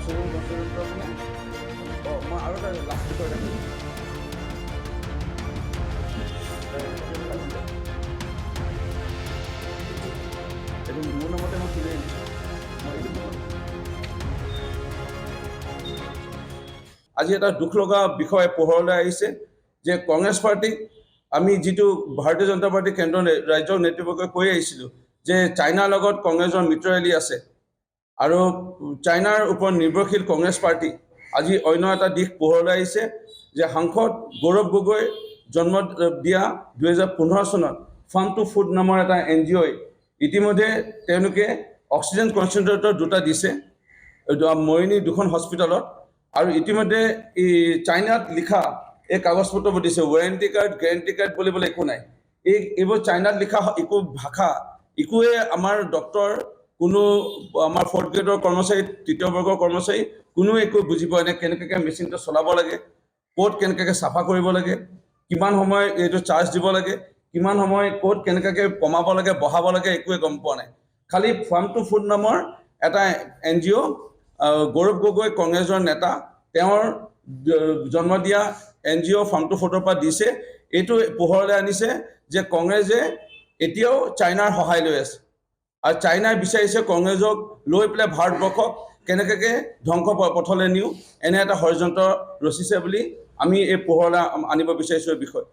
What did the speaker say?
মই আৰু এটা লাষ্ট বিষয় ৰাখিম এইটো মোৰ নামতে মই কিনি আনিছোঁ আজি এটা দুখ লগা বিষয় পোহৰলৈ আহিছে যে কংগ্ৰেছ পাৰ্টিক আমি যিটো ভাৰতীয় জনতা পাৰ্টি কেন্দ্ৰ ৰাজ্যৰ নেতৃবৰ্গই কৈ আহিছিলোঁ যে চাইনাৰ লগত কংগ্ৰেছৰ মিত্ৰশালী আছে আৰু চাইনাৰ ওপৰত নিৰ্ভৰশীল কংগ্ৰেছ পাৰ্টি আজি অন্য এটা দিশ পোহৰলৈ আহিছে যে সাংসদ গৌৰৱ গগৈ জন্ম দিয়া 2015 চনত ফাৰ্ম টু ফুড নামৰ এটা NGOই ইতিমধ্যে তেওঁলোকে অক্সিজেন কনচেণ্ট্ৰেটৰ দুটা দিছে মৰিনী দুখন হস্পিটেলত আৰু ইতিমধ্যে এই চাইনাত লিখা এই কাগজ পত্ৰবোৰ দিছে ৱাৰেণ্টি কাৰ্ড গেৰেণ্টি কাৰ্ড বুলিবলৈ একো নাই এইবোৰ চাইনাত লিখা একো ভাষা একোৱে আমাৰ ডক্টৰ কোনো আমাৰ ফৰ্থ গ্ৰেডৰ কৰ্মচাৰী তৃতীয় বৰ্গৰ কৰ্মচাৰী কোনো একো বুজি পোৱা নাই কেনেকৈ মেচিনটো চলাব লাগে ক'ত কেনেকৈ চাফা কৰিব লাগে কিমান সময় এইটো চাৰ্জ দিব লাগে কিমান সময় ক'ত কেনেকৈ কমাব লাগে বঢ়াব লাগে একোৱে গম পোৱা নাই খালি ফাৰ্ম টু ফুড নামৰ এটা NGO গৌৰৱ গগৈ কংগ্ৰেছৰ নেতা তেওঁৰ জন্ম দিয়া NGO ফাৰ্ম টু ফুডৰ পৰা দিছে এইটো পোহৰলৈ আনিছে যে কংগ্ৰেছে এতিয়াও চাইনাৰ সহায় লৈ আছে আৰু চাইনাই বিচাৰিছে কংগ্ৰেছক লৈ পেলাই ভাৰতবৰ্ষক কেনেকৈ ধ্বংস পথলৈ নিওঁ এনে এটা ষড়যন্ত্ৰ ৰচিছে বুলি আমি এই পোহৰলৈ আনিব বিচাৰিছোঁ এই বিষয়